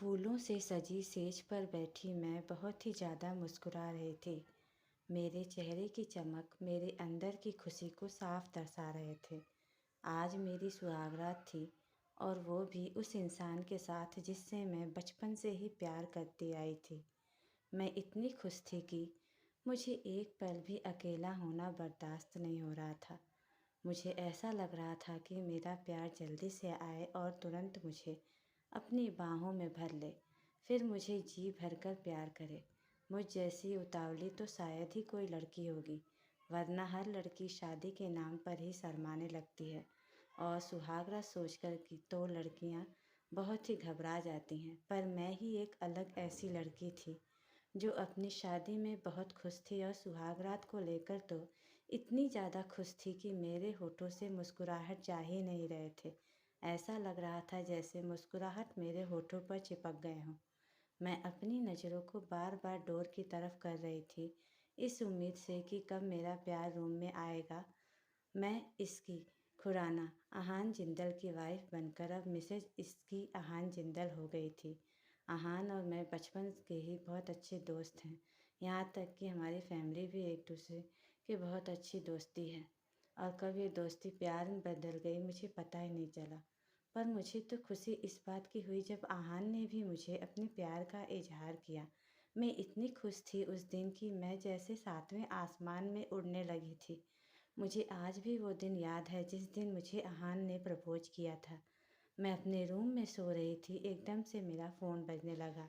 फूलों से सजी सेज पर बैठी मैं बहुत ही ज़्यादा मुस्कुरा रही थी। मेरे चेहरे की चमक मेरे अंदर की खुशी को साफ दर्शा रहे थे। आज मेरी सुहागरात थी और वो भी उस इंसान के साथ जिससे मैं बचपन से ही प्यार करती आई थी। मैं इतनी खुश थी कि मुझे एक पल भी अकेला होना बर्दाश्त नहीं हो रहा था। मुझे ऐसा लग रहा था कि मेरा प्यार जल्दी से आए और तुरंत मुझे अपनी बाहों में भर ले, फिर मुझे जी भरकर प्यार करे। मुझ जैसी उतावली तो शायद ही कोई लड़की होगी, वरना हर लड़की शादी के नाम पर ही शर्माने लगती है और सुहागरात सोचकर कि तो लड़कियां बहुत ही घबरा जाती हैं। पर मैं ही एक अलग ऐसी लड़की थी जो अपनी शादी में बहुत खुश थी और सुहागरात को लेकर तो इतनी ज़्यादा खुश थी कि मेरे होठों से मुस्कुराहट जा ही नहीं रहे थे। ऐसा लग रहा था जैसे मुस्कुराहट मेरे होठों पर चिपक गए हों। मैं अपनी नज़रों को बार बार डोर की तरफ कर रही थी, इस उम्मीद से कि कब मेरा प्यार रूम में आएगा। मैं इसकी खुराना अहान जिंदल की वाइफ बनकर अब मिसेज इसकी अहान जिंदल हो गई थी। अहान और मैं बचपन के ही बहुत अच्छे दोस्त हैं। यहाँ तक कि हमारी फैमिली भी एक दूसरे की बहुत अच्छी दोस्ती है और कब ये दोस्ती प्यार में बदल गई मुझे पता ही नहीं चला। पर मुझे तो खुशी इस बात की हुई जब आहान ने भी मुझे अपने प्यार का इजहार किया। मैं इतनी खुश थी उस दिन कि मैं जैसे सातवें आसमान में उड़ने लगी थी। मुझे आज भी वो दिन याद है जिस दिन मुझे आहान ने प्रपोज किया था। मैं अपने रूम में सो रही थी, एकदम से मेरा फ़ोन बजने लगा।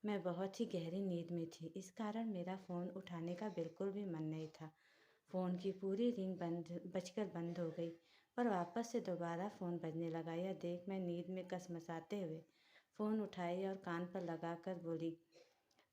मैं बहुत ही गहरी नींद में थी, इस कारण मेरा फ़ोन उठाने का बिल्कुल भी मन नहीं था। फ़ोन की पूरी रिंग बंद हो गई, पर वापस से दोबारा फ़ोन बजने लगा। यह देख मैं नींद में कसमसाते हुए फ़ोन उठाई और कान पर लगाकर बोली,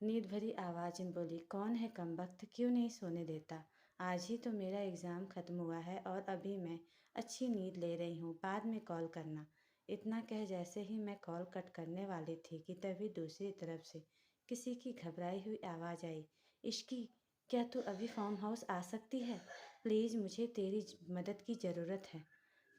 नींद भरी आवाज़ में बोली, कौन है कमबख्त, क्यों नहीं सोने देता? आज ही तो मेरा एग्ज़ाम ख़त्म हुआ है और अभी मैं अच्छी नींद ले रही हूँ, बाद में कॉल करना। इतना कह जैसे ही मैं कॉल कट करने वाली थी कि तभी दूसरी तरफ से किसी की घबराई हुई आवाज़ आई, इश्की, क्या तू अभी फार्म हाउस आ सकती है? प्लीज़ मुझे तेरी मदद की ज़रूरत है।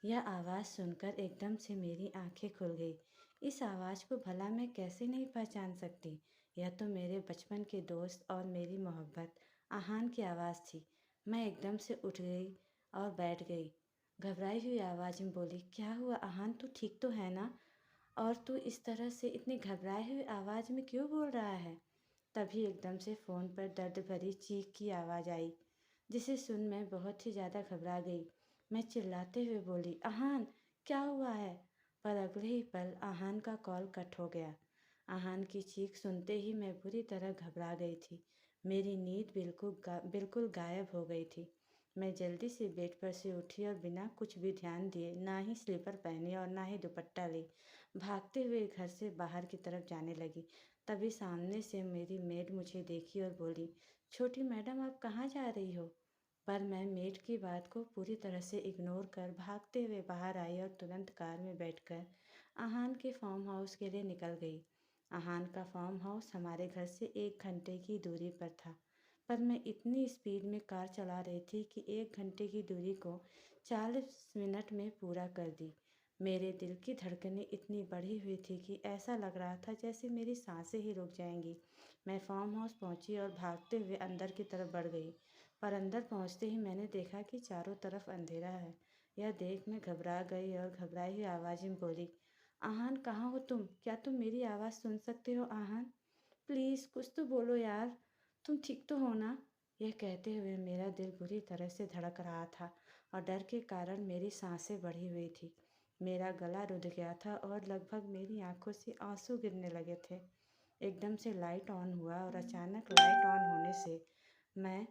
यह आवाज़ सुनकर एकदम से मेरी आंखें खुल गई। इस आवाज़ को भला मैं कैसे नहीं पहचान सकती? यह तो मेरे बचपन के दोस्त और मेरी मोहब्बत आहान की आवाज़ थी। मैं एकदम से उठ गई और बैठ गई। घबराई हुई आवाज़ में बोली, क्या हुआ आहान, तू ठीक तो है ना? और तू इस तरह से इतनी घबराई हुई आवाज़ में क्यों बोल रहा है? तभी एकदम से फ़ोन पर दर्द भरी चीख की आवाज़ आई, जिसे सुन मैं बहुत ही ज़्यादा घबरा गई। मैं चिल्लाते हुए बोली, आहान, क्या हुआ है? पर अगले ही पल आहान का कॉल कट हो गया। आहान की चीख सुनते ही मैं बुरी तरह घबरा गई थी। मेरी नींद बिल्कुल गायब हो गई थी। मैं जल्दी से बेड पर से उठी और बिना कुछ भी ध्यान दिए, ना ही स्लीपर पहनी और ना ही दुपट्टा ली, भागते हुए घर से बाहर की तरफ जाने लगी। तभी सामने से मेरी मेड मुझे देखी और बोली, छोटी मैडम, आप कहाँ जा रही हो? पर मैं मेड की बात को पूरी तरह से इग्नोर कर भागते हुए बाहर आई और तुरंत कार में बैठकर आहान के फार्म हाउस के लिए निकल गई। आहान का फार्म हाउस हमारे घर से 1 घंटे की दूरी पर था, पर मैं इतनी स्पीड में कार चला रही थी कि 1 घंटे की दूरी को 40 मिनट में पूरा कर दी। मेरे दिल की धड़कनें इतनी बढ़ी हुई थी कि ऐसा लग रहा था जैसे मेरी सांसें ही रुक जाएंगी। मैं फार्म हाउस पहुंची और भागते हुए अंदर की तरफ बढ़ गई, पर अंदर पहुंचते ही मैंने देखा कि चारों तरफ अंधेरा है। यह देख मैं घबरा गई और घबराई हुई आवाज़ में बोली, आहान, कहाँ हो तुम? क्या तुम मेरी आवाज़ सुन सकते हो आहान? प्लीज़ कुछ तो बोलो यार, तुम ठीक तो हो ना? यह कहते हुए मेरा दिल बुरी तरह से धड़क रहा था और डर के कारण मेरी सांसें बढ़ी हुई थी। मेरा गला रुध गया था और लगभग मेरी आंखों से आंसू गिरने लगे थे। एकदम से लाइट ऑन हुआ और अचानक लाइट ऑन होने से मैं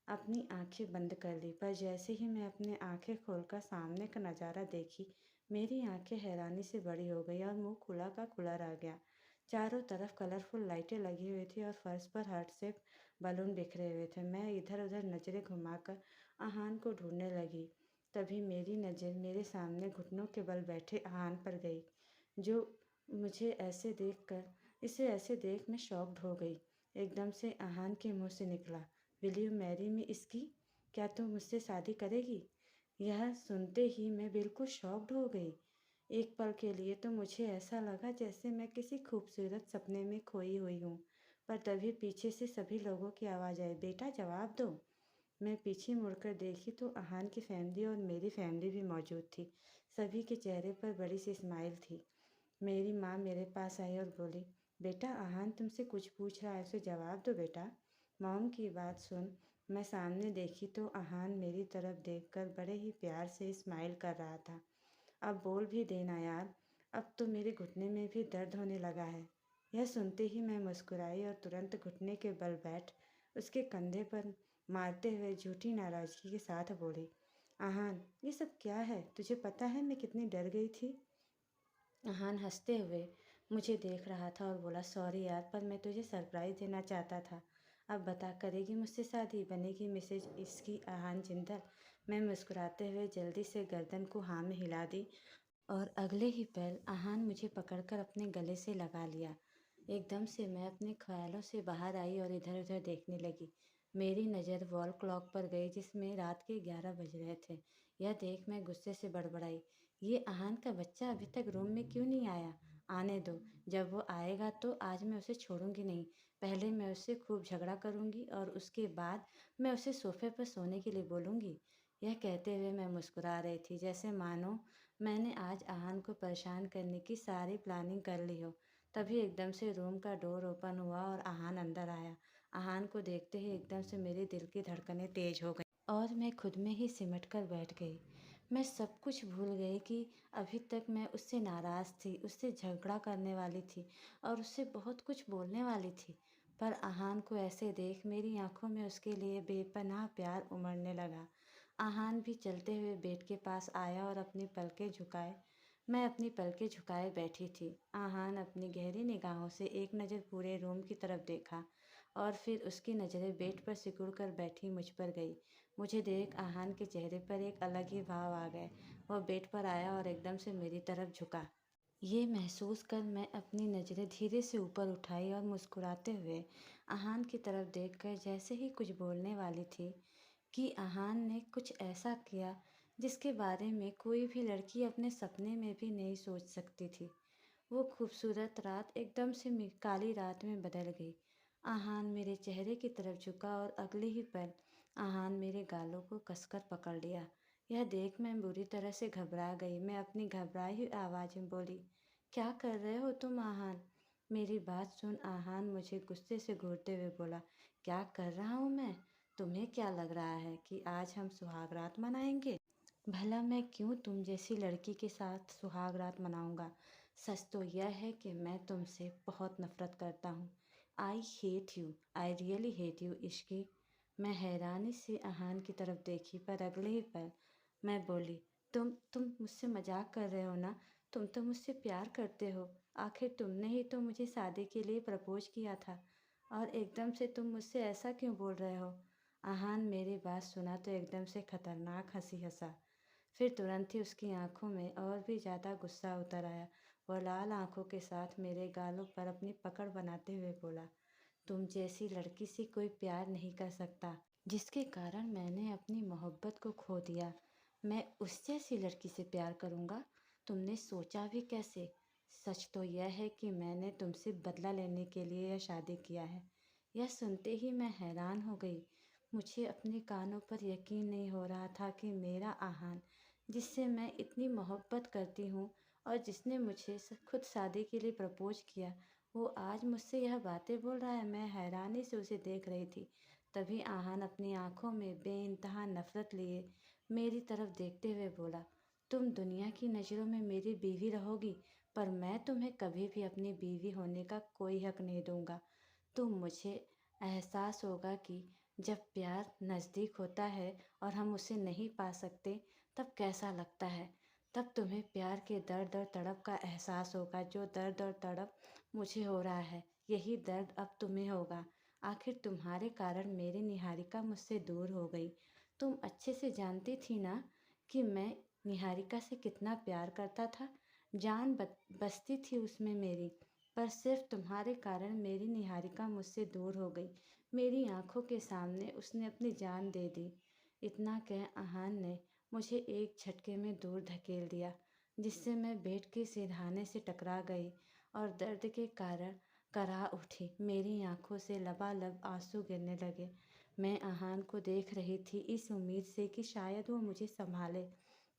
अपनी आंखें बंद कर ली, पर जैसे ही मैं अपनी आंखें खोलकर सामने का नज़ारा देखी, मेरी आंखें हैरानी से बड़ी हो गई और मुंह खुला का खुला रह गया। चारों तरफ कलरफुल लाइटें लगी हुई थी और फर्श पर हार्ट शेप बलून बिखरे हुए थे। मैं इधर उधर नज़रें घुमाकर आहान को ढूंढने लगी। तभी मेरी नज़र मेरे सामने घुटनों के बल बैठे आहान पर गई, जो मुझे ऐसे देख मैं शॉक्ड हो गई। एकदम से आहान के मुंह से निकला, विल यू मैरी मी इसकी? क्या तुम मुझसे शादी करेगी? यह सुनते ही मैं बिल्कुल शॉक्ड हो गई। एक पल के लिए तो मुझे ऐसा लगा जैसे मैं किसी खूबसूरत सपने में खोई हुई हूँ। पर तभी पीछे से सभी लोगों की आवाज़ आई, बेटा जवाब दो। मैं पीछे मुड़कर देखी तो अहान की फैमिली और मेरी फैमिली भी मौजूद थी। सभी के चेहरे पर बड़ी सी स्माइल थी। मेरी माँ मेरे पास आई और बोली, बेटा अहान तुमसे कुछ पूछ रहा है, उसे जवाब दो बेटा। मॉम की बात सुन मैं सामने देखी तो अहान मेरी तरफ देखकर बड़े ही प्यार से स्माइल कर रहा था। अब बोल भी देना यार, अब तो मेरे घुटने में भी दर्द होने लगा है। यह सुनते ही मैं मुस्कुराई और तुरंत घुटने के बल बैठ उसके कंधे पर मारते हुए झूठी नाराज़गी के साथ बोली, आहान ये सब क्या है, तुझे पता है मैं कितनी डर गई थी। आहान हंसते हुए मुझे देख रहा था और बोला, सॉरी यार, पर मैं तुझे सरप्राइज़ देना चाहता था। अब बता, करेगी मुझसे शादी, बनेगी मिसेज इसकी आहान जिंदल। मैं मुस्कुराते हुए जल्दी से गर्दन को हाँ में हिला दी और अगले ही पल आहान मुझे पकड़कर अपने गले से लगा लिया। एकदम से मैं अपने ख्यालों से बाहर आई और इधर उधर देखने लगी। मेरी नज़र वॉल क्लॉक पर गई जिसमें रात के 11 बज रहे थे। यह देख मैं गुस्से से बड़बड़ाई, ये आहान का बच्चा अभी तक रूम में क्यों नहीं आया? आने दो, जब वो आएगा तो आज मैं उसे छोड़ूंगी नहीं। पहले मैं उससे खूब झगड़ा करूंगी और उसके बाद मैं उसे सोफे पर सोने के लिए बोलूंगी। यह कहते हुए मैं मुस्कुरा रही थी जैसे मानो मैंने आज आहान को परेशान करने की सारी प्लानिंग कर ली हो। तभी एकदम से रूम का डोर ओपन हुआ और आहान अंदर आया। आहान को देखते ही एकदम से मेरे दिल की धड़कनें तेज हो गई और मैं खुद में ही सिमट कर बैठ गई। मैं सब कुछ भूल गई कि अभी तक मैं उससे नाराज़ थी, उससे झगड़ा करने वाली थी और उससे बहुत कुछ बोलने वाली थी। पर आहान को ऐसे देख मेरी आंखों में उसके लिए बेपनाह प्यार उमड़ने लगा। आहान भी चलते हुए बेड के पास आया और अपनी पलकें झुकाए। मैं अपनी पलकें झुकाए बैठी थी। आहान अपनी गहरी निगाहों से एक नज़र पूरे रूम की तरफ देखा और फिर उसकी नज़रें बेड पर सिकुड़ कर बैठी मुझ पर गई। मुझे देख आहान के चेहरे पर एक अलग ही भाव आ गए। वह बेड पर आया और एकदम से मेरी तरफ झुका। ये महसूस कर मैं अपनी नज़रें धीरे से ऊपर उठाई और मुस्कुराते हुए आहान की तरफ देखकर जैसे ही कुछ बोलने वाली थी कि आहान ने कुछ ऐसा किया जिसके बारे में कोई भी लड़की अपने सपने में भी नहीं सोच सकती थी। वो खूबसूरत रात एकदम से काली रात में बदल गई। आहान मेरे चेहरे की तरफ झुका और अगले ही पल आहान मेरे गालों को कसकर पकड़ लिया। यह देख मैं बुरी तरह से घबरा गई। मैं अपनी घबराई हुई आवाज़ में बोली, क्या कर रहे हो तुम आहान? मेरी बात सुन आहान मुझे गुस्से से घूरते हुए बोला, क्या कर रहा हूँ मैं? तुम्हें क्या लग रहा है कि आज हम सुहाग रात मनाएंगे? भला मैं क्यों तुम जैसी लड़की के साथ सुहाग रात मनाऊंगा? सच तो यह है कि मैं तुमसे बहुत नफरत करता हूँ। I hate you, I really hate you Ishki. मैं हैरानी से आहान की तरफ देखी पर अगले ही पल मैं बोली, तुम मुझसे मजाक कर रहे हो ना? तुम तो मुझसे प्यार करते हो। आखिर तुमने ही तो मुझे शादी के लिए प्रपोज किया था और एकदम से तुम मुझसे ऐसा क्यों बोल रहे हो? आहान मेरी बात सुना तो एकदम से खतरनाक हंसी हंसा। फिर तुरंत ही उसकी आंखों में और भी ज़्यादा गुस्सा उतर आया। वह लाल आंखों के साथ मेरे गालों पर अपनी पकड़ बनाते हुए बोला, तुम जैसी लड़की से कोई प्यार नहीं कर सकता जिसके कारण मैंने अपनी मोहब्बत को खो दिया। मैं उस जैसी लड़की से प्यार करूँगा? तुमने सोचा भी कैसे? सच तो यह है कि मैंने तुमसे बदला लेने के लिए यह शादी किया है। यह सुनते ही मैं हैरान हो गई। मुझे अपने कानों पर यकीन नहीं हो रहा था कि मेरा आहान, जिससे मैं इतनी मोहब्बत करती हूँ और जिसने मुझे खुद शादी के लिए प्रपोज किया, वो आज मुझसे यह बातें बोल रहा है। मैं हैरानी से उसे देख रही थी। तभी आहान अपनी आंखों में बेइंतहा नफरत लिए मेरी तरफ देखते हुए बोला, तुम दुनिया की नज़रों में मेरी बीवी रहोगी, पर मैं तुम्हें कभी भी अपनी बीवी होने का कोई हक नहीं दूंगा। तुम मुझे एहसास होगा कि जब प्यार नज़दीक होता है और हम उसे नहीं पा सकते तब कैसा लगता है। तब तुम्हें प्यार के दर्द और तड़प का एहसास होगा। जो दर्द और तड़प मुझे हो रहा है, यही दर्द अब तुम्हें होगा। आखिर तुम्हारे कारण मेरी निहारिका मुझसे दूर हो गई। तुम अच्छे से जानती थी ना कि मैं निहारिका से कितना प्यार करता था। जान बसती थी उसमें मेरी, पर सिर्फ तुम्हारे कारण मेरी निहारिका मुझसे दूर हो गई। मेरी आंखों के सामने उसने अपनी जान दे दी। इतना कह आहान ने मुझे एक झटके में दूर धकेल दिया। जिससे मैं बेड के सिरहाने से टकरा गई और दर्द के कारण करा उठी। मेरी आंखों से लबालब आंसू गिरने लगे। मैं आहान को देख रही थी इस उम्मीद से कि शायद वो मुझे संभाले,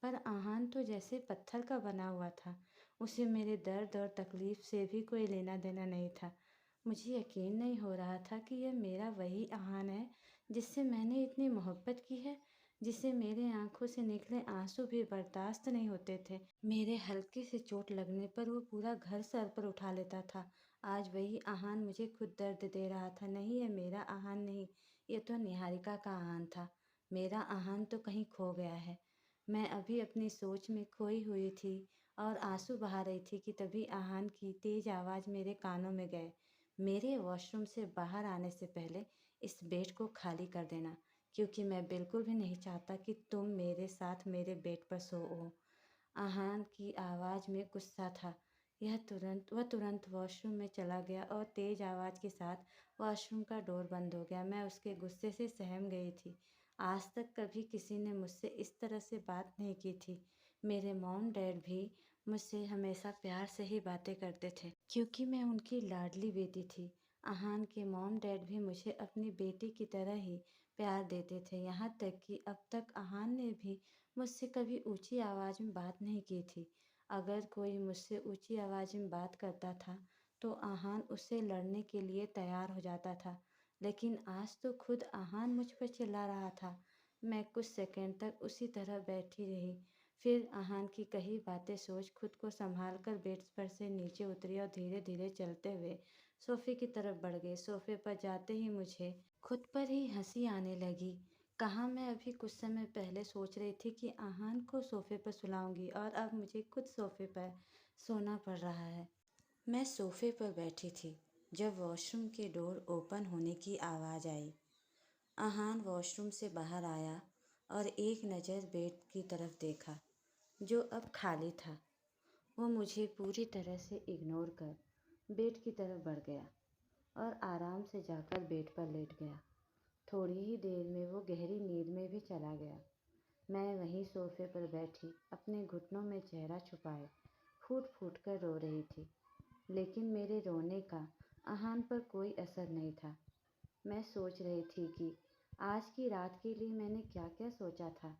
पर आहान तो जैसे पत्थर का बना हुआ था। उसे मेरे दर्द और तकलीफ से भी कोई लेना देना नहीं था। मुझे यकीन नहीं हो रहा था कि यह मेरा वही आहान है जिससे मैंने इतनी मोहब्बत की है, जिसे मेरे आंखों से निकले आंसू भी बर्दाश्त नहीं होते थे। मेरे हल्के से चोट लगने पर वो पूरा घर सर पर उठा लेता था। आज वही आहान मुझे खुद दर्द दे रहा था। नहीं, ये मेरा आहान नहीं, ये तो निहारिका का आहान था। मेरा आहान तो कहीं खो गया है। मैं अभी अपनी सोच में खोई हुई थी और आंसू बहा रही थी कि तभी आहान की तेज आवाज़ मेरे कानों में गए। मेरे वॉशरूम से बाहर आने से पहले इस बेड को खाली कर देना, क्योंकि मैं बिल्कुल भी नहीं चाहता कि तुम मेरे साथ मेरे बेड पर सो। आहान की आवाज़ में गुस्सा था। वह तुरंत वॉशरूम में चला गया और तेज आवाज़ के साथ वॉशरूम का डोर बंद हो गया। मैं उसके गुस्से से सहम गई थी। आज तक कभी किसी ने मुझसे इस तरह से बात नहीं की थी। मेरे मॉम डैड भी मुझसे हमेशा प्यार से ही बातें करते थे, क्योंकि मैं उनकी लाडली बेटी थी। आहान के मॉम डैड भी मुझे अपनी बेटी की तरह ही प्यार देते थे। यहाँ तक कि अब तक आहान ने भी मुझसे कभी ऊंची आवाज़ में बात नहीं की थी। अगर कोई मुझसे ऊंची आवाज़ में बात करता था तो आहान उससे लड़ने के लिए तैयार हो जाता था, लेकिन आज तो खुद आहान मुझ पर चिल्ला रहा था। मैं कुछ सेकंड तक उसी तरह बैठी रही, फिर आहान की कही बातें सोच खुद को संभाल कर बेड पर से नीचे उतरी और धीरे धीरे चलते हुए सोफ़े की तरफ बढ़ गई। सोफ़े पर जाते ही मुझे खुद पर ही हंसी आने लगी। कहाँ मैं अभी कुछ समय पहले सोच रही थी कि आहान को सोफ़े पर सुलाऊंगी और अब मुझे खुद सोफ़े पर सोना पड़ रहा है। मैं सोफ़े पर बैठी थी जब वॉशरूम के डोर ओपन होने की आवाज़ आई। आहान वॉशरूम से बाहर आया और एक नज़र बेड की तरफ देखा, जो अब खाली था। वो मुझे पूरी तरह से इग्नोर कर बेड की तरफ बढ़ गया और आराम से जाकर बेड पर लेट गया। थोड़ी ही देर में वो गहरी नींद में भी चला गया। मैं वहीं सोफे पर बैठी अपने घुटनों में चेहरा छुपाए फूट फूट कर रो रही थी, लेकिन मेरे रोने का आहान पर कोई असर नहीं था। मैं सोच रही थी कि आज की रात के लिए मैंने क्या क्या सोचा था।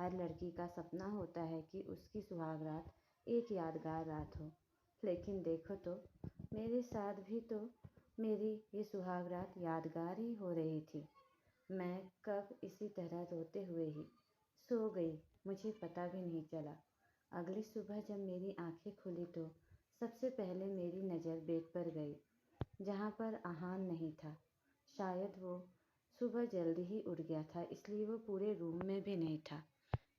हर लड़की का सपना होता है कि उसकी सुहाग रात एक यादगार रात हो, लेकिन देखो तो मेरे साथ भी तो मेरी ये सुहाग रात यादगार ही हो रही थी। मैं कब इसी तरह रोते हुए ही सो गई, मुझे पता भी नहीं चला। अगली सुबह जब मेरी आंखें खुली तो सबसे पहले मेरी नज़र बेड पर गई, जहाँ पर आहान नहीं था। शायद वो सुबह जल्दी ही उठ गया था, इसलिए वो पूरे रूम में भी नहीं था।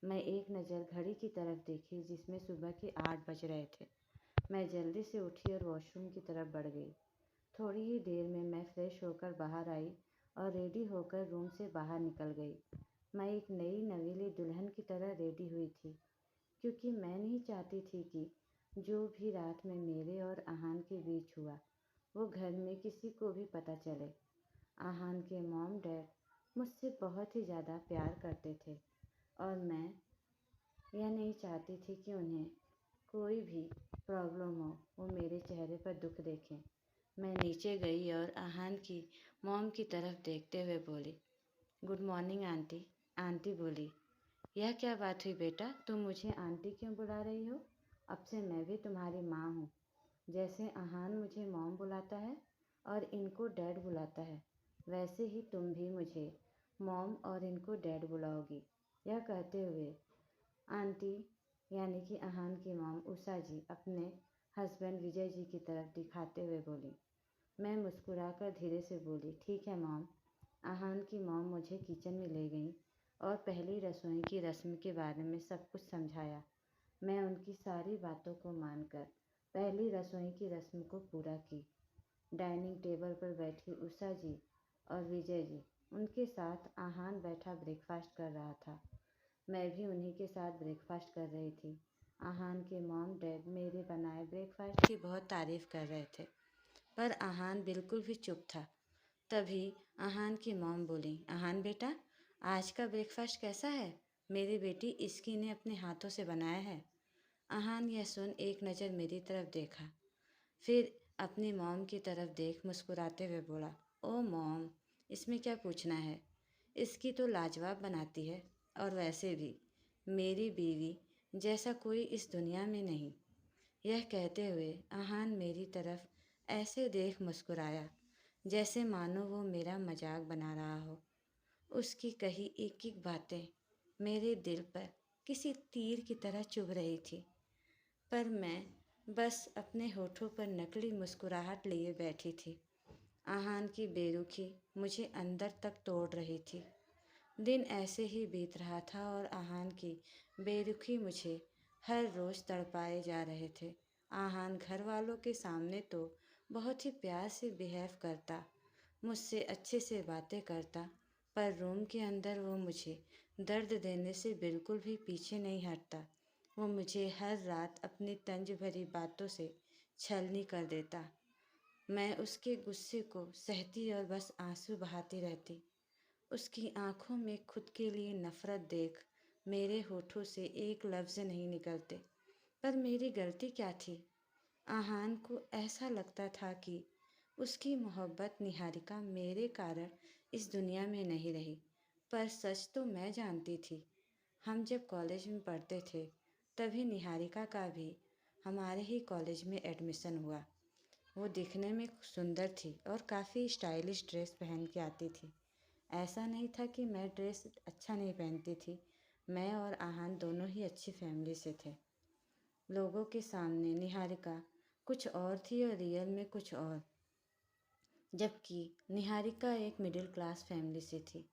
मैं एक नज़र घड़ी की तरफ देखी जिसमें सुबह के 8 बज रहे थे। मैं जल्दी से उठी और वॉशरूम की तरफ बढ़ गई। थोड़ी ही देर में मैं फ्रेश होकर बाहर आई और रेडी होकर रूम से बाहर निकल गई। मैं एक नई नवीली दुल्हन की तरह रेडी हुई थी, क्योंकि मैं नहीं चाहती थी कि जो भी रात में मेरे और आहान के बीच हुआ वो घर में किसी को भी पता चले। आहान के मॉम डैड मुझसे बहुत ही ज़्यादा प्यार करते थे और मैं यह नहीं चाहती थी कि उन्हें कोई भी प्रॉब्लम हो, वो मेरे चेहरे पर दुख देखें। मैं नीचे गई और आहान की मॉम की तरफ देखते हुए बोली, गुड मॉर्निंग आंटी। आंटी बोली, यह क्या बात हुई बेटा, तुम मुझे आंटी क्यों बुला रही हो? अब से मैं भी तुम्हारी माँ हूँ। जैसे आहान मुझे मॉम बुलाता है और इनको डैड बुलाता है, वैसे ही तुम भी मुझे मॉम और इनको डैड बुलाओगी। यह कहते हुए आंटी यानी कि आहान की मॉम उषा जी अपने हस्बैंड विजय जी की तरफ दिखाते हुए बोली। मैं मुस्कुराकर धीरे से बोली, ठीक है मॉम। आहान की मॉम मुझे किचन में ले गई और पहली रसोई की रस्म के बारे में सब कुछ समझाया। मैं उनकी सारी बातों को मानकर पहली रसोई की रस्म को पूरा की। डाइनिंग टेबल पर बैठी उषा जी और विजय जी, उनके साथ आहान बैठा ब्रेकफास्ट कर रहा था। मैं भी उन्हीं के साथ ब्रेकफास्ट कर रही थी। आहान के मॉम डैड मेरे बनाए ब्रेकफास्ट की बहुत तारीफ़ कर रहे थे, पर आहान बिल्कुल भी चुप था। तभी आहान की मॉम बोली, आहान बेटा, आज का ब्रेकफास्ट कैसा है? मेरी बेटी इसकी ने अपने हाथों से बनाया है। आहान यह सुन एक नज़र मेरी तरफ देखा, फिर अपनी मॉम की तरफ देख मुस्कुराते हुए बोला, ओ मॉम, इसमें क्या पूछना है? इसकी तो लाजवाब बनाती है, और वैसे भी मेरी बीवी जैसा कोई इस दुनिया में नहीं। यह कहते हुए आहान मेरी तरफ ऐसे देख मुस्कुराया जैसे मानो वो मेरा मजाक बना रहा हो। उसकी कही एक एक बातें मेरे दिल पर किसी तीर की तरह चुभ रही थी, पर मैं बस अपने होठों पर नकली मुस्कुराहट लिए बैठी थी। आहान की बेरुखी मुझे अंदर तक तोड़ रही थी। दिन ऐसे ही बीत रहा था और आहान की बेरुखी मुझे हर रोज़ तड़पाए जा रहे थे। आहान घर वालों के सामने तो बहुत ही प्यार से बिहेव करता, मुझसे अच्छे से बातें करता, पर रूम के अंदर वो मुझे दर्द देने से बिल्कुल भी पीछे नहीं हटता। वो मुझे हर रात अपनी तंज भरी बातों से छलनी कर देता। मैं उसके गुस्से को सहती और बस आंसू बहाती रहती। उसकी आंखों में खुद के लिए नफरत देख मेरे होठों से एक लफ्ज़ नहीं निकलते। पर मेरी गलती क्या थी? आहान को ऐसा लगता था कि उसकी मोहब्बत निहारिका मेरे कारण इस दुनिया में नहीं रही, पर सच तो मैं जानती थी। हम जब कॉलेज में पढ़ते थे तभी निहारिका का भी हमारे ही कॉलेज में एडमिशन हुआ। वो दिखने में सुंदर थी और काफ़ी स्टाइलिश ड्रेस पहन के आती थी। ऐसा नहीं था कि मैं ड्रेस अच्छा नहीं पहनती थी। मैं और आहान दोनों ही अच्छी फैमिली से थे। लोगों के सामने निहारिका कुछ और थी और रियल में कुछ और, जबकि निहारिका एक मिडिल क्लास फैमिली से थी।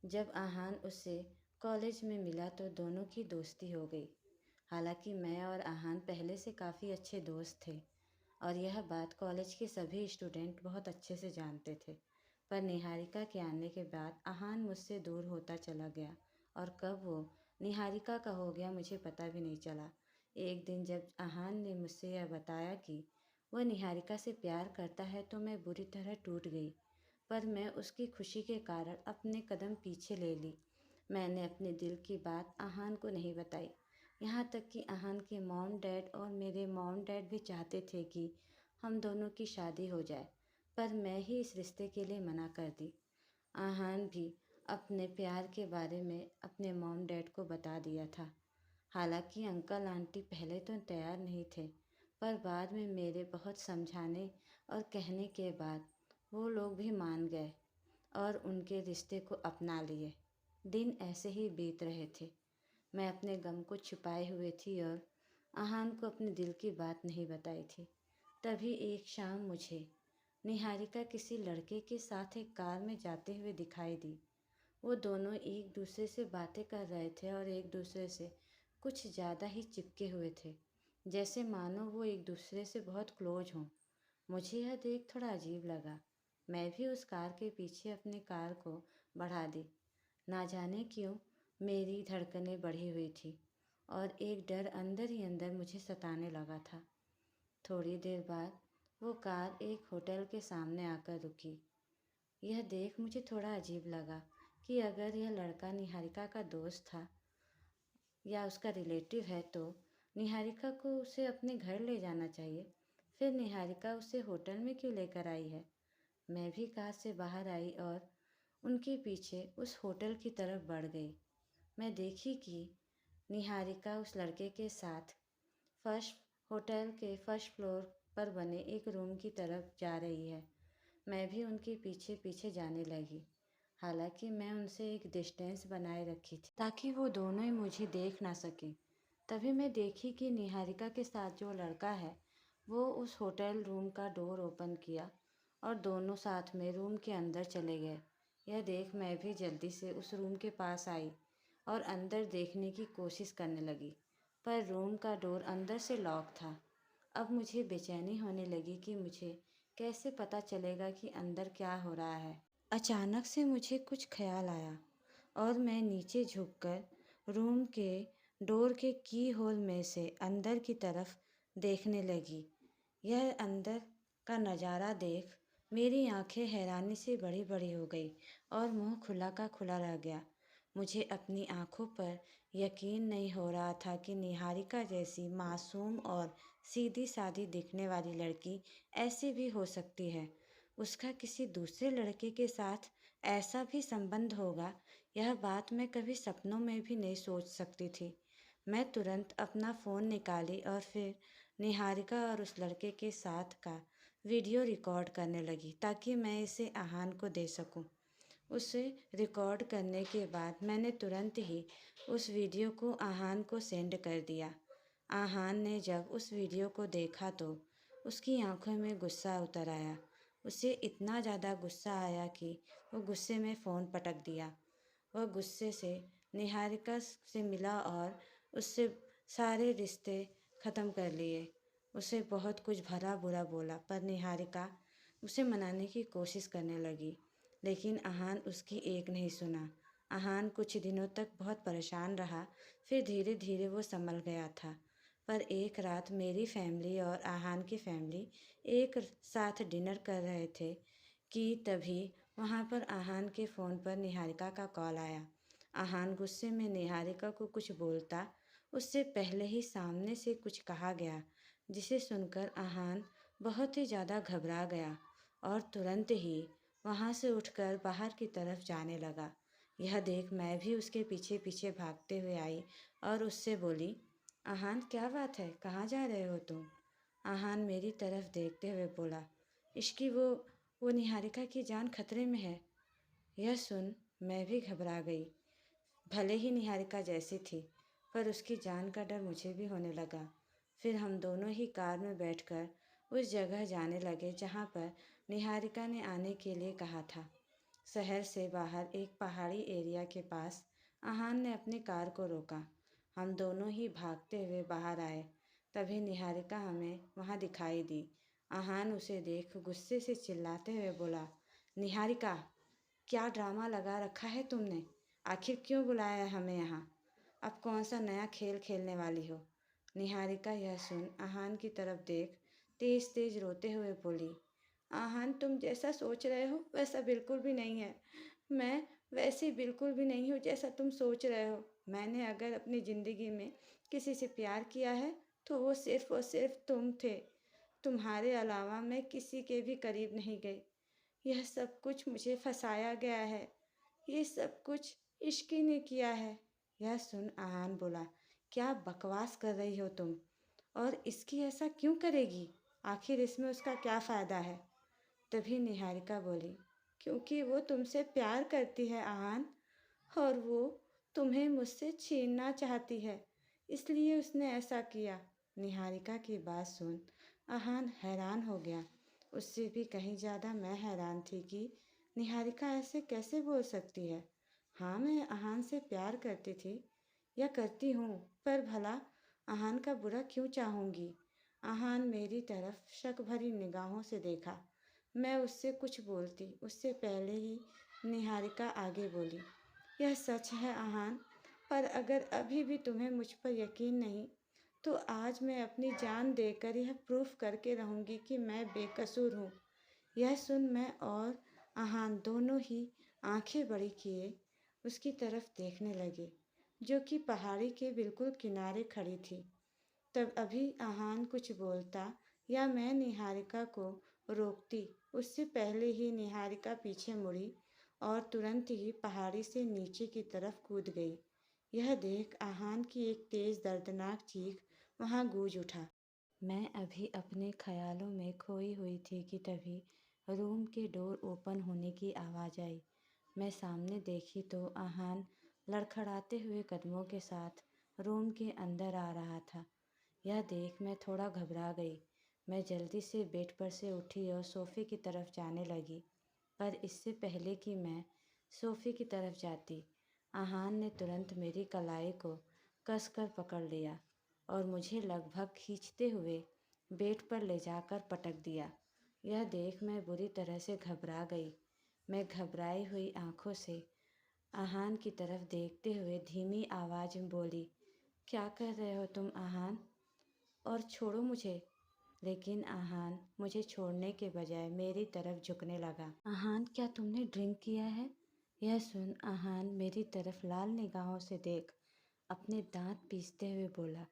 जब आहान उससे कॉलेज में मिला तो दोनों की दोस्ती हो गई। हालांकि मैं और आहान पहले से काफ़ी अच्छे दोस्त थे और यह बात कॉलेज के सभी स्टूडेंट बहुत अच्छे से जानते थे। पर निहारिका के आने के बाद आहान मुझसे दूर होता चला गया और कब वो निहारिका का हो गया मुझे पता भी नहीं चला। एक दिन जब आहान ने मुझसे यह बताया कि वह निहारिका से प्यार करता है तो मैं बुरी तरह टूट गई, पर मैं उसकी खुशी के कारण अपने कदम पीछे ले ली। मैंने अपने दिल की बात आहान को नहीं बताई, यहाँ तक कि आहान के मॉम डैड और मेरे मॉम डैड भी चाहते थे कि हम दोनों की शादी हो जाए, पर मैं ही इस रिश्ते के लिए मना कर दी। आहान भी अपने प्यार के बारे में अपने मॉम डैड को बता दिया था। हालांकि अंकल आंटी पहले तो तैयार नहीं थे, पर बाद में मेरे बहुत समझाने और कहने के बाद वो लोग भी मान गए और उनके रिश्ते को अपना लिए। दिन ऐसे ही बीत रहे थे। मैं अपने गम को छुपाए हुए थी और आहान को अपने दिल की बात नहीं बताई थी। तभी एक शाम मुझे निहारिका किसी लड़के के साथ एक कार में जाते हुए दिखाई दी। वो दोनों एक दूसरे से बातें कर रहे थे और एक दूसरे से कुछ ज़्यादा ही चिपके हुए थे, जैसे मानो वो एक दूसरे से बहुत क्लोज हों। मुझे यह देख थोड़ा अजीब लगा। मैं भी उस कार के पीछे अपनी कार को बढ़ा दी। ना जाने क्यों मेरी धड़कनें बढ़ी हुई थी और एक डर अंदर ही अंदर मुझे सताने लगा था। थोड़ी देर बाद वो कार एक होटल के सामने आकर रुकी। यह देख मुझे थोड़ा अजीब लगा कि अगर यह लड़का निहारिका का दोस्त था या उसका रिलेटिव है तो निहारिका को उसे अपने घर ले जाना चाहिए। फिर निहारिका उसे होटल में क्यों लेकर आई है? मैं भी कार से बाहर आई और उनके पीछे उस होटल की तरफ बढ़ गई। मैं देखी कि निहारिका उस लड़के के साथ फर्स्ट होटल के फर्स्ट फ्लोर पर बने एक रूम की तरफ जा रही है। मैं भी उनके पीछे पीछे जाने लगी। हालांकि मैं उनसे एक डिस्टेंस बनाए रखी थी ताकि वो दोनों ही मुझे देख ना सके। तभी मैं देखी कि निहारिका के साथ जो लड़का है वो उस होटल रूम का डोर ओपन किया और दोनों साथ में रूम के अंदर चले गए। यह देख मैं भी जल्दी से उस रूम के पास आई और अंदर देखने की कोशिश करने लगी, पर रूम का डोर अंदर से लॉक था। अब मुझे बेचैनी होने लगी कि मुझे कैसे पता चलेगा कि अंदर क्या हो रहा है। अचानक से मुझे कुछ ख्याल आया और मैं नीचे झुककर रूम के डोर के की होल में से अंदर की तरफ देखने लगी। यह अंदर का नज़ारा देख मेरी आंखें हैरानी से बड़ी बड़ी हो गई और मुंह खुला का खुला रह गया। मुझे अपनी आंखों पर यकीन नहीं हो रहा था कि निहारिका जैसी मासूम और सीधी सादी दिखने वाली लड़की ऐसी भी हो सकती है। उसका किसी दूसरे लड़के के साथ ऐसा भी संबंध होगा, यह बात मैं कभी सपनों में भी नहीं सोच सकती थी। मैं तुरंत अपना फ़ोन निकाली और फिर निहारिका और उस लड़के के साथ का वीडियो रिकॉर्ड करने लगी ताकि मैं इसे आहान को दे सकूं। उसे रिकॉर्ड करने के बाद मैंने तुरंत ही उस वीडियो को आहान को सेंड कर दिया। आहान ने जब उस वीडियो को देखा तो उसकी आंखों में गुस्सा उतर आया। उसे इतना ज़्यादा गुस्सा आया कि वो गुस्से में फ़ोन पटक दिया। वह गुस्से से निहारिका से मिला और उससे सारे रिश्ते ख़त्म कर लिए। उसे बहुत कुछ भला बुरा बोला, पर निहारिका उसे मनाने की कोशिश करने लगी, लेकिन आहान उसकी एक नहीं सुना। आहान कुछ दिनों तक बहुत परेशान रहा, फिर धीरे धीरे वो संभल गया था। पर एक रात मेरी फैमिली और आहान की फैमिली एक साथ डिनर कर रहे थे कि तभी वहाँ पर आहान के फ़ोन पर निहारिका का कॉल आया। आहान गुस्से में निहारिका को कुछ बोलता उससे पहले ही सामने से कुछ कहा गया, जिसे सुनकर आहान बहुत ही ज़्यादा घबरा गया और तुरंत ही वहाँ से उठकर बाहर की तरफ जाने लगा। यह देख मैं भी उसके पीछे पीछे भागते हुए आई और उससे बोली, आहान क्या बात है, कहाँ जा रहे हो तुम? आहान मेरी तरफ देखते हुए बोला, इसकी वो निहारिका की जान खतरे में है। यह सुन मैं भी घबरा गई। भले ही निहारिका जैसी थी, पर उसकी जान का डर मुझे भी होने लगा। फिर हम दोनों ही कार में बैठकर उस जगह जाने लगे जहाँ पर निहारिका ने आने के लिए कहा था। शहर से बाहर एक पहाड़ी एरिया के पास आहान ने अपनी कार को रोका। हम दोनों ही भागते हुए बाहर आए। तभी निहारिका हमें वहाँ दिखाई दी। आहान उसे देख गुस्से से चिल्लाते हुए बोला, निहारिका, क्या ड्रामा लगा रखा है तुमने? आखिर क्यों बुलाया है हमें यहाँ? अब कौन सा नया खेल खेलने वाली हो? निहारिका यह सुन आहान की तरफ देख तेज तेज रोते हुए बोली, आहान तुम जैसा सोच रहे हो वैसा बिल्कुल भी नहीं है। मैं वैसी बिल्कुल भी नहीं हूँ जैसा तुम सोच रहे हो। मैंने अगर अपनी ज़िंदगी में किसी से प्यार किया है तो वो सिर्फ़ और सिर्फ तुम थे। तुम्हारे अलावा मैं किसी के भी करीब नहीं गई। यह सब कुछ मुझे फंसाया गया है। ये सब कुछ इश्क ही ने किया है। यह सुन आहान बोला, क्या बकवास कर रही हो तुम? और इसकी ऐसा क्यों करेगी? आखिर इसमें उसका क्या फ़ायदा है? तभी निहारिका बोली, क्योंकि वो तुमसे प्यार करती है आहान, और वो तुम्हें मुझसे छीनना चाहती है, इसलिए उसने ऐसा किया। निहारिका की बात सुन आहान हैरान हो गया। उससे भी कहीं ज़्यादा मैं हैरान थी कि निहारिका ऐसे कैसे बोल सकती है। हाँ, मैं आहान से प्यार करती थी या करती हूँ, पर भला आहान का बुरा क्यों चाहूँगी? आहान मेरी तरफ शक भरी निगाहों से देखा। मैं उससे कुछ बोलती उससे पहले ही निहारिका आगे बोली, यह सच है आहान, पर अगर अभी भी तुम्हें मुझ पर यकीन नहीं तो आज मैं अपनी जान देकर यह प्रूफ करके रहूँगी कि मैं बेकसूर हूँ। यह सुन मैं और आहान दोनों ही आंखें बड़ी किए उसकी तरफ देखने लगे, जो कि पहाड़ी के बिल्कुल किनारे खड़ी थी। तब अभी आहान कुछ बोलता या मैं निहारिका को रोकती, उससे पहले ही निहारिका पीछे मुड़ी और तुरंत ही पहाड़ी से नीचे की तरफ कूद गई। यह देख आहान की एक तेज दर्दनाक चीख वहाँ गूंज उठा। मैं अभी अपने ख्यालों में खोई हुई थी कि तभी रूम के डोर ओपन होने की आवाज़ आई। मैं सामने देखी तो आहान लड़खड़ाते हुए कदमों के साथ रूम के अंदर आ रहा था। यह देख मैं थोड़ा घबरा गई। मैं जल्दी से बेड पर से उठी और सोफ़े की तरफ जाने लगी, पर इससे पहले कि मैं सोफ़े की तरफ जाती, आहान ने तुरंत मेरी कलाई को कसकर पकड़ लिया और मुझे लगभग खींचते हुए बेड पर ले जाकर पटक दिया। यह देख मैं बुरी तरह से घबरा गई। मैं घबराई हुई आंखों से आहान की तरफ देखते हुए धीमी आवाज़ में बोली, क्या कर रहे हो तुम आहान? और छोड़ो मुझे। लेकिन आहान मुझे छोड़ने के बजाय मेरी तरफ झुकने लगा। आहान, क्या तुमने ड्रिंक किया है? यह सुन आहान मेरी तरफ लाल निगाहों से देख अपने दांत पीसते हुए बोला,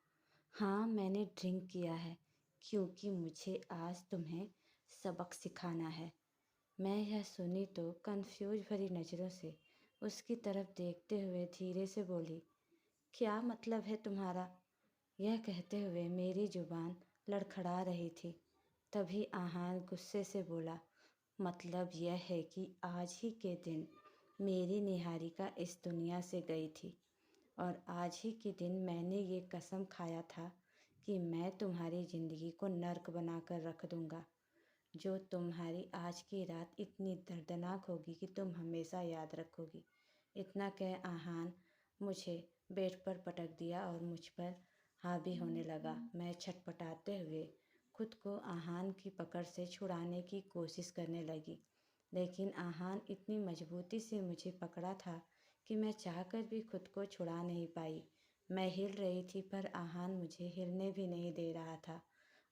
हाँ मैंने ड्रिंक किया है, क्योंकि मुझे आज तुम्हें सबक सिखाना है। मैं यह सुनी तो कंफ्यूज भरी नज़रों से उसकी तरफ देखते हुए धीरे से बोली, क्या मतलब है तुम्हारा? यह कहते हुए मेरी जुबान लड़खड़ा रही थी। तभी आहान गुस्से से बोला, मतलब यह है कि आज ही के दिन मेरी निहारिका इस दुनिया से गई थी और आज ही के दिन मैंने ये कसम खाया था कि मैं तुम्हारी ज़िंदगी को नर्क बनाकर रख दूंगा, जो तुम्हारी आज की रात इतनी दर्दनाक होगी कि तुम हमेशा याद रखोगी। इतना कह आहान मुझे बेड पर पटक दिया और मुझ पर हावी होने लगा। मैं छटपटाते हुए खुद को आहान की पकड़ से छुड़ाने की कोशिश करने लगी, लेकिन आहान इतनी मजबूती से मुझे पकड़ा था कि मैं चाहकर भी खुद को छुड़ा नहीं पाई। मैं हिल रही थी पर आहान मुझे हिलने भी नहीं दे रहा था,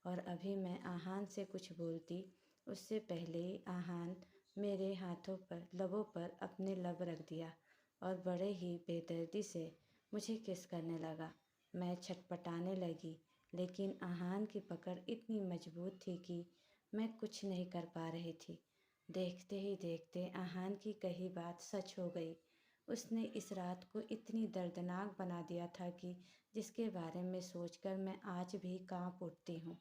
और अभी मैं आहान से कुछ बोलती उससे पहले ही आहान मेरे हाथों पर लबों पर अपने लब रख दिया और बड़े ही बेदर्दी से मुझे किस करने लगा। मैं छटपटाने लगी, लेकिन आहान की पकड़ इतनी मजबूत थी कि मैं कुछ नहीं कर पा रही थी। देखते ही देखते आहान की कही बात सच हो गई। उसने इस रात को इतनी दर्दनाक बना दिया था कि जिसके बारे में सोचकर मैं आज भी कांप उठती हूँ।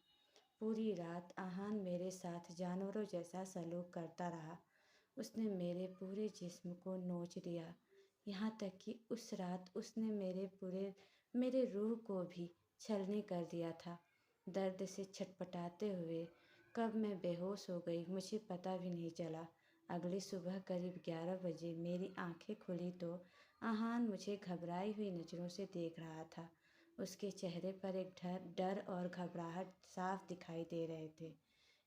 पूरी रात आहान मेरे साथ जानवरों जैसा सलूक करता रहा। उसने मेरे पूरे जिस्म को नोच दिया, यहाँ तक कि उस रात उसने मेरे रूह को भी छलनी कर दिया था। दर्द से छटपटाते हुए कब मैं बेहोश हो गई मुझे पता भी नहीं चला। अगली सुबह करीब 11 बजे मेरी आंखें खुली तो आहान मुझे घबराई हुई नज़रों से देख रहा था। उसके चेहरे पर एक डर और घबराहट साफ दिखाई दे रहे थे।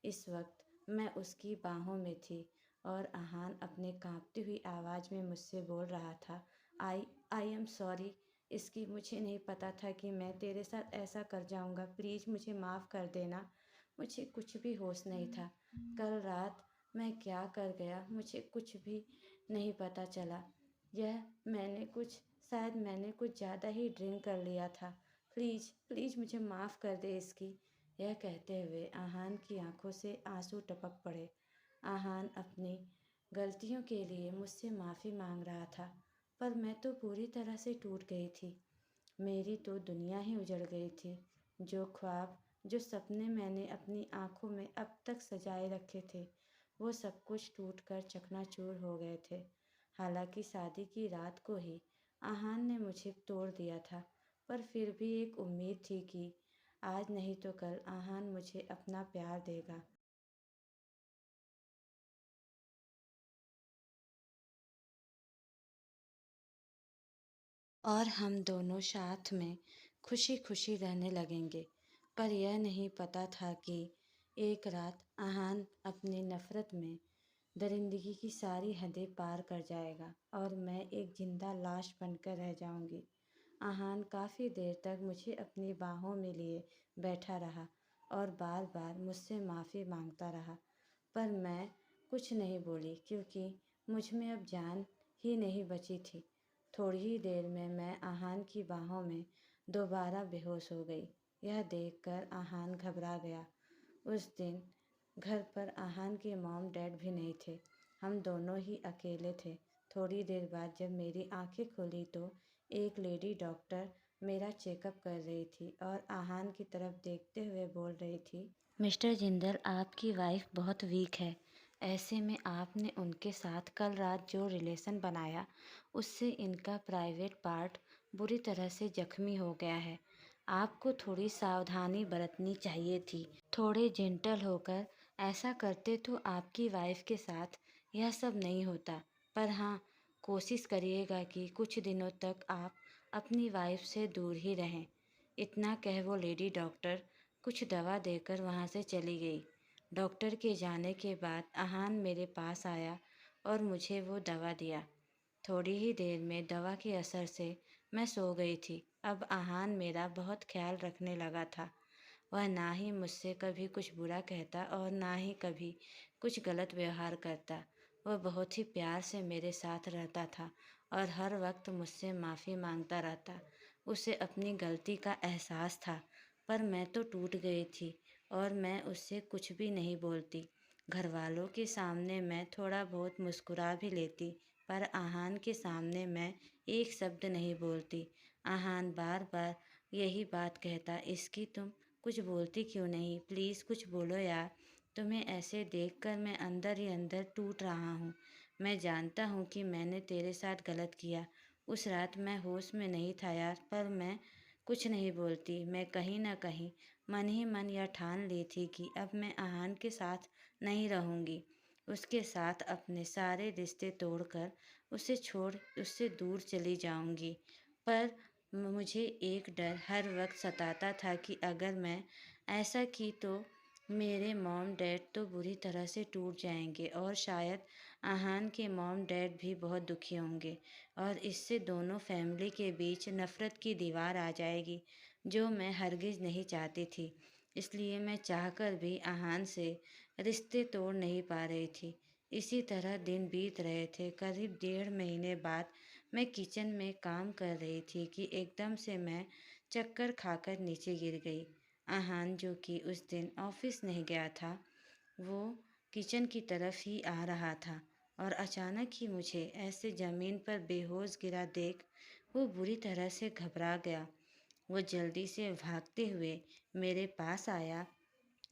इस वक्त मैं उसकी बाहों में थी और आहान अपने कांपती हुई आवाज़ में मुझसे बोल रहा था, आई आई एम सॉरी। इसकी मुझे नहीं पता था कि मैं तेरे साथ ऐसा कर जाऊंगा। प्लीज़ मुझे माफ़ कर देना। मुझे कुछ भी होश नहीं था। कल रात मैं क्या कर गया मुझे कुछ भी नहीं पता चला। यह मैंने कुछ शायद मैंने कुछ ज़्यादा ही ड्रिंक कर लिया था। प्लीज़ प्लीज़ मुझे माफ़ कर दे इसकी। यह कहते हुए आहान की आंखों से आंसू टपक पड़े। आहान अपनी गलतियों के लिए मुझसे माफ़ी मांग रहा था, पर मैं तो पूरी तरह से टूट गई थी। मेरी तो दुनिया ही उजड़ गई थी। जो ख्वाब, जो सपने मैंने अपनी आंखों में अब तक सजाए रखे थे, वो सब कुछ टूटकर चकनाचूर हो गए थे। हालांकि शादी की रात को ही आहान ने मुझे तोड़ दिया था, पर फिर भी एक उम्मीद थी कि आज नहीं तो कल आहान मुझे अपना प्यार देगा। और हम दोनों साथ में खुशी खुशी रहने लगेंगे। पर यह नहीं पता था कि एक रात आहान अपनी नफ़रत में दरिंदगी की सारी हदें पार कर जाएगा और मैं एक जिंदा लाश बनकर रह जाऊंगी। आहान काफ़ी देर तक मुझे अपनी बाहों में लिए बैठा रहा और बार बार मुझसे माफ़ी मांगता रहा, पर मैं कुछ नहीं बोली क्योंकि मुझ में अब जान ही नहीं बची थी। थोड़ी ही देर में मैं आहान की बाहों में दोबारा बेहोश हो गई। यह देखकर आहान घबरा गया। उस दिन घर पर आहान के मॉम डैड भी नहीं थे। हम दोनों ही अकेले थे। थोड़ी देर बाद जब मेरी आंखें खुली तो एक लेडी डॉक्टर मेरा चेकअप कर रही थी और आहान की तरफ देखते हुए बोल रही थी, मिस्टर जिंदल, आपकी वाइफ बहुत वीक है। ऐसे में आपने उनके साथ कल रात जो रिलेशन बनाया उससे इनका प्राइवेट पार्ट बुरी तरह से जख्मी हो गया है। आपको थोड़ी सावधानी बरतनी चाहिए थी। थोड़े जेंटल होकर ऐसा करते तो आपकी वाइफ के साथ यह सब नहीं होता। पर हाँ, कोशिश करिएगा कि कुछ दिनों तक आप अपनी वाइफ से दूर ही रहें। इतना कह वो लेडी डॉक्टर कुछ दवा देकर वहाँ से चली गई। डॉक्टर के जाने के बाद आहान मेरे पास आया और मुझे वो दवा दिया। थोड़ी ही देर में दवा के असर से मैं सो गई थी। अब आहान मेरा बहुत ख्याल रखने लगा था। वह ना ही मुझसे कभी कुछ बुरा कहता और ना ही कभी कुछ गलत व्यवहार करता। वह बहुत ही प्यार से मेरे साथ रहता था और हर वक्त मुझसे माफ़ी मांगता रहता। उसे अपनी गलती का एहसास था, पर मैं तो टूट गई थी और मैं उससे कुछ भी नहीं बोलती। घरवालों के सामने मैं थोड़ा बहुत मुस्कुरा भी लेती, पर आहान के सामने मैं एक शब्द नहीं बोलती। आहान बार बार यही बात कहता, इसकी तुम कुछ बोलती क्यों नहीं? प्लीज़ कुछ बोलो यार। तुम्हें ऐसे देखकर मैं अंदर ही अंदर टूट रहा हूँ। मैं जानता हूँ कि मैंने तेरे साथ गलत किया। उस रात मैं होश में नहीं था यार, पर मैं कुछ नहीं बोलती। मैं कहीं ना कहीं मन ही मन यह ठान ली थी कि अब मैं आहान के साथ नहीं रहूँगी। उसके साथ अपने सारे रिश्ते तोड़कर उसे छोड़ उससे दूर चली जाऊँगी। पर मुझे एक डर हर वक्त सताता था कि अगर मैं ऐसा की तो मेरे मॉम डैड तो बुरी तरह से टूट जाएंगे और शायद आहान के मॉम डैड भी बहुत दुखी होंगे और इससे दोनों फैमिली के बीच नफ़रत की दीवार आ जाएगी, जो मैं हरगिज़ नहीं चाहती थी। इसलिए मैं चाहकर भी आहान से रिश्ते तोड़ नहीं पा रही थी। इसी तरह दिन बीत रहे थे। करीब 1.5 महीने बाद मैं किचन में काम कर रही थी कि एकदम से मैं चक्कर खाकर नीचे गिर गई। आहान, जो कि उस दिन ऑफिस नहीं गया था, वो किचन की तरफ ही आ रहा था और अचानक ही मुझे ऐसे ज़मीन पर बेहोश गिरा देख वो बुरी तरह से घबरा गया। वो जल्दी से भागते हुए मेरे पास आया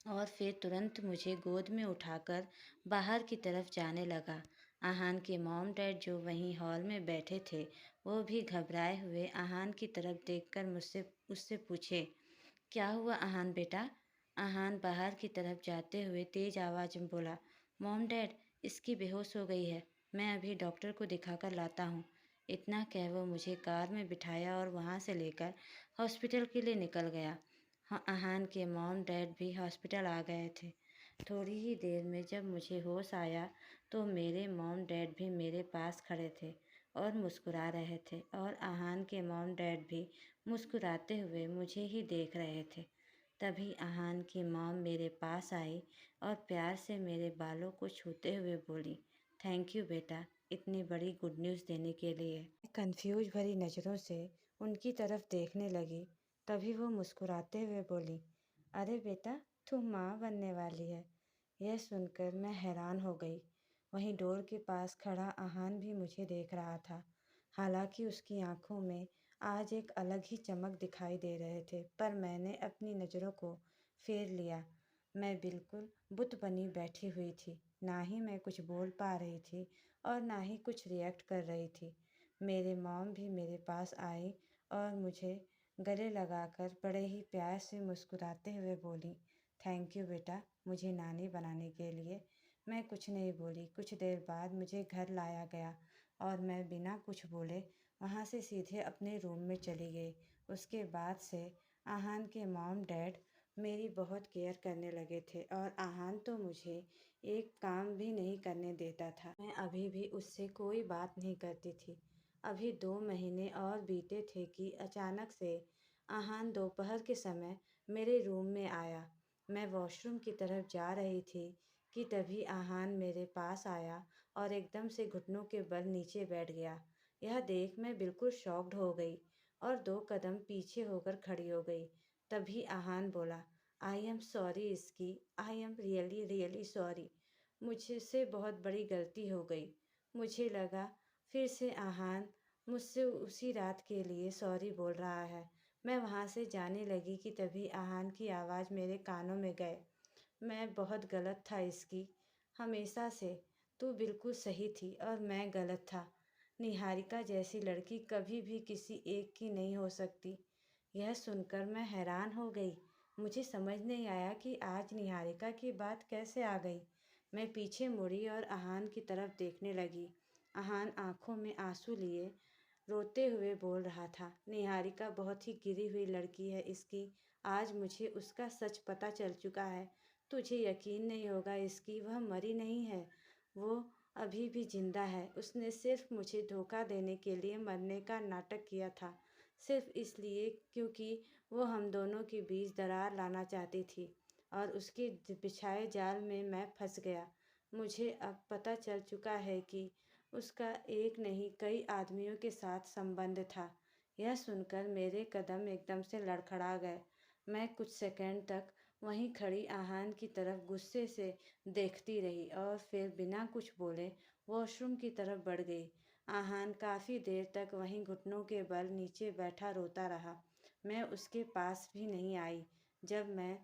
और फिर तुरंत मुझे गोद में उठाकर बाहर की तरफ जाने लगा। आहान के मॉम डैड, जो वहीं हॉल में बैठे थे, वो भी घबराए हुए आहान की तरफ देखकर मुझसे उससे पूछे, क्या हुआ आहान बेटा? आहान बाहर की तरफ जाते हुए तेज आवाज में बोला, मॉम डैड, इसकी बेहोश हो गई है। मैं अभी डॉक्टर को दिखाकर लाता हूँ। इतना कह वो मुझे कार में बिठाया और वहाँ से लेकर हॉस्पिटल के लिए निकल गया। हाँ, आहान के मॉम डैड भी हॉस्पिटल आ गए थे। थोड़ी ही देर में जब मुझे होश आया तो मेरे मॉम डैड भी मेरे पास खड़े थे और मुस्कुरा रहे थे और आहान के मॉम डैड भी मुस्कुराते हुए मुझे ही देख रहे थे। तभी आहान की मॉम मेरे पास आई और प्यार से मेरे बालों को छूते हुए बोली, थैंक यू बेटा, इतनी बड़ी गुड न्यूज़ देने के लिए। कंफ्यूज भरी नज़रों से उनकी तरफ देखने लगी। तभी वो मुस्कुराते हुए बोली, अरे बेटा, तू माँ बनने वाली है। यह सुनकर मैं हैरान हो गई। वहीं डोर के पास खड़ा आहान भी मुझे देख रहा था। हालांकि उसकी आंखों में आज एक अलग ही चमक दिखाई दे रहे थे, पर मैंने अपनी नज़रों को फेर लिया। मैं बिल्कुल बुत बनी बैठी हुई थी। ना ही मैं कुछ बोल पा रही थी और ना ही कुछ रिएक्ट कर रही थी। मेरे मॉम भी मेरे पास आई और मुझे गले लगाकर बड़े ही प्यार से मुस्कुराते हुए बोली, थैंक यू बेटा, मुझे नानी बनाने के लिए। मैं कुछ नहीं बोली। कुछ देर बाद मुझे घर लाया गया और मैं बिना कुछ बोले वहाँ से सीधे अपने रूम में चली गई। उसके बाद से आहान के मॉम डैड मेरी बहुत केयर करने लगे थे और आहान तो मुझे एक काम भी नहीं करने देता था। मैं अभी भी उससे कोई बात नहीं करती थी। अभी 2 महीने और बीते थे कि अचानक से आहान दोपहर के समय मेरे रूम में आया। मैं वॉशरूम की तरफ जा रही थी कि तभी आहान मेरे पास आया और एकदम से घुटनों के बल नीचे बैठ गया। यह देख मैं बिल्कुल शॉक्ड हो गई और 2 कदम पीछे होकर खड़ी हो गई। तभी आहान बोला, आई एम सॉरी इसकी, I am really really sorry. मुझसे बहुत बड़ी गलती हो गई। मुझे लगा फिर से आहान मुझसे उसी रात के लिए सॉरी बोल रहा है। मैं वहाँ से जाने लगी कि तभी आहान की आवाज़ मेरे कानों में गए, मैं बहुत गलत था इसकी, हमेशा से तू बिल्कुल सही थी और मैं गलत था। निहारिका जैसी लड़की कभी भी किसी एक की नहीं हो सकती। यह सुनकर मैं हैरान हो गई। मुझे समझ नहीं आया कि आज निहारिका की बात कैसे आ गई। मैं पीछे मुड़ी और आहान की तरफ देखने लगी। आहान आंखों में आंसू लिए रोते हुए बोल रहा था, निहारिका बहुत ही गिरी हुई लड़की है इसकी। आज मुझे उसका सच पता चल चुका है। तुझे यकीन नहीं होगा इसकी, वह मरी नहीं है, वो अभी भी जिंदा है। उसने सिर्फ मुझे धोखा देने के लिए मरने का नाटक किया था, सिर्फ इसलिए क्योंकि वो हम दोनों के बीच दरार लाना चाहती थी और उसके बिछाए जाल में मैं फंस गया। मुझे अब पता चल चुका है कि उसका एक नहीं कई आदमियों के साथ संबंध था। यह सुनकर मेरे कदम एकदम से लड़खड़ा गए। मैं कुछ सेकंड तक वहीं खड़ी आहान की तरफ गुस्से से देखती रही और फिर बिना कुछ बोले वॉशरूम की तरफ बढ़ गई। आहान काफ़ी देर तक वहीं घुटनों के बल नीचे बैठा रोता रहा। मैं उसके पास भी नहीं आई। जब मैं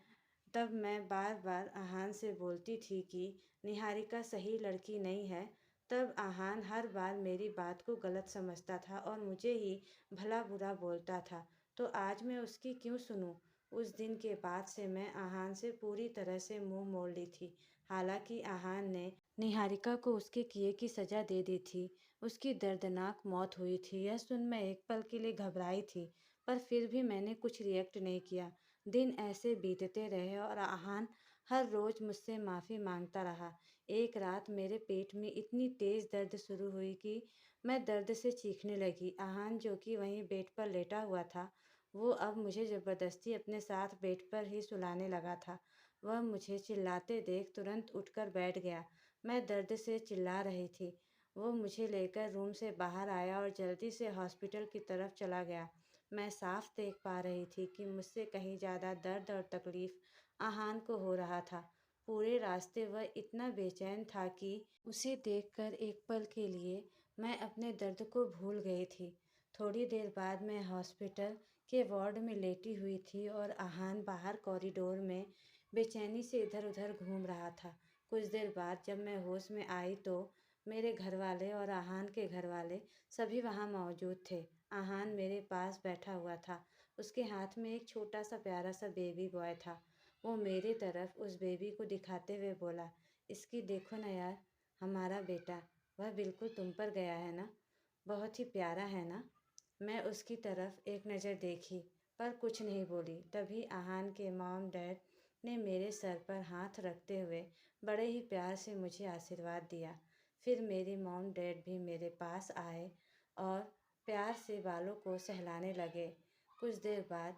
तब मैं बार बार आहान से बोलती थी कि निहारिका सही लड़की नहीं है। तब आहान हर बार मेरी बात को गलत समझता था और मुझे ही भला बुरा बोलता था। तो आज मैं उसकी क्यों सुनूं? उस दिन के बाद से मैं आहान से पूरी तरह से मुंह मोड़ ली थी। हालांकि आहान ने निहारिका को उसके किए की सजा दे दी थी। उसकी दर्दनाक मौत हुई थी। यह सुन मैं एक पल के लिए घबराई थी, पर फिर भी मैंने कुछ रिएक्ट नहीं किया। दिन ऐसे बीतते रहे और आहान हर रोज़ मुझसे माफ़ी मांगता रहा। एक रात मेरे पेट में इतनी तेज़ दर्द शुरू हुई कि मैं दर्द से चीखने लगी। आहान, जो कि वहीं बेड पर लेटा हुआ था, वो अब मुझे ज़बरदस्ती अपने साथ बेड पर ही सुलाने लगा था। वह मुझे चिल्लाते देख तुरंत उठकर बैठ गया। मैं दर्द से चिल्ला रही थी। वो मुझे लेकर रूम से बाहर आया और जल्दी से हॉस्पिटल की तरफ चला गया। मैं साफ देख पा रही थी कि मुझसे कहीं ज़्यादा दर्द और तकलीफ़ आहान को हो रहा था। पूरे रास्ते वह इतना बेचैन था कि उसे देखकर एक पल के लिए मैं अपने दर्द को भूल गई थी। थोड़ी देर बाद मैं हॉस्पिटल के वार्ड में लेटी हुई थी और आहान बाहर कॉरिडोर में बेचैनी से इधर-उधर घूम रहा था। कुछ देर बाद जब मैं होश में आई तो मेरे घरवाले और आहान के घरवाले सभी वहाँ मौजूद थे। आहान मेरे पास बैठा हुआ था। उसके हाथ में एक छोटा सा प्यारा सा बेबी बॉय था। वो मेरी तरफ उस बेबी को दिखाते हुए बोला, इसकी देखो ना यार, हमारा बेटा, वह बिल्कुल तुम पर गया है ना, बहुत ही प्यारा है ना। मैं उसकी तरफ एक नज़र देखी पर कुछ नहीं बोली। तभी आहान के मॉम डैड ने मेरे सर पर हाथ रखते हुए बड़े ही प्यार से मुझे आशीर्वाद दिया। फिर मेरे मॉम डैड भी मेरे पास आए और प्यार से बालों को सहलाने लगे। कुछ देर बाद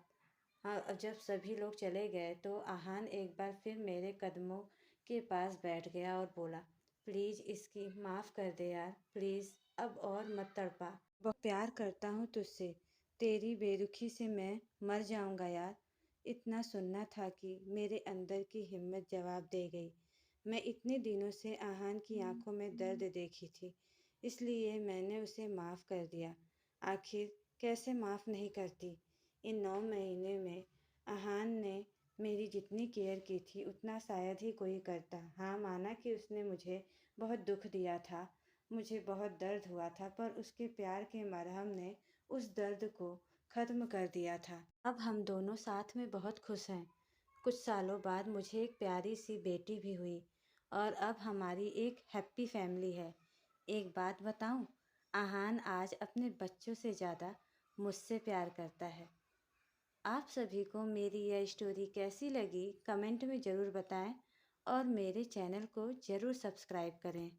जब सभी लोग चले गए तो आहान एक बार फिर मेरे कदमों के पास बैठ गया और बोला, प्लीज़ इसकी माफ़ कर दे यार, प्लीज़ अब और मत तड़पा। बहुत प्यार करता हूँ तुझसे। तेरी बेरुखी से मैं मर जाऊँगा यार। इतना सुनना था कि मेरे अंदर की हिम्मत जवाब दे गई। मैं इतने दिनों से आहान की आंखों में दर्द देखी थी, इसलिए मैंने उसे माफ़ कर दिया। आखिर कैसे माफ़ नहीं करती। इन 9 महीने में आहान ने मेरी जितनी केयर की थी उतना शायद ही कोई करता। हाँ, माना कि उसने मुझे बहुत दुख दिया था, मुझे बहुत दर्द हुआ था, पर उसके प्यार के मरहम ने उस दर्द को ख़त्म कर दिया था। अब हम दोनों साथ में बहुत खुश हैं। कुछ सालों बाद मुझे एक प्यारी सी बेटी भी हुई और अब हमारी एक हैप्पी फैमिली है। एक बात बताऊं, आहान आज अपने बच्चों से ज़्यादा मुझसे प्यार करता है। आप सभी को मेरी यह स्टोरी कैसी लगी कमेंट में ज़रूर बताएं और मेरे चैनल को ज़रूर सब्सक्राइब करें।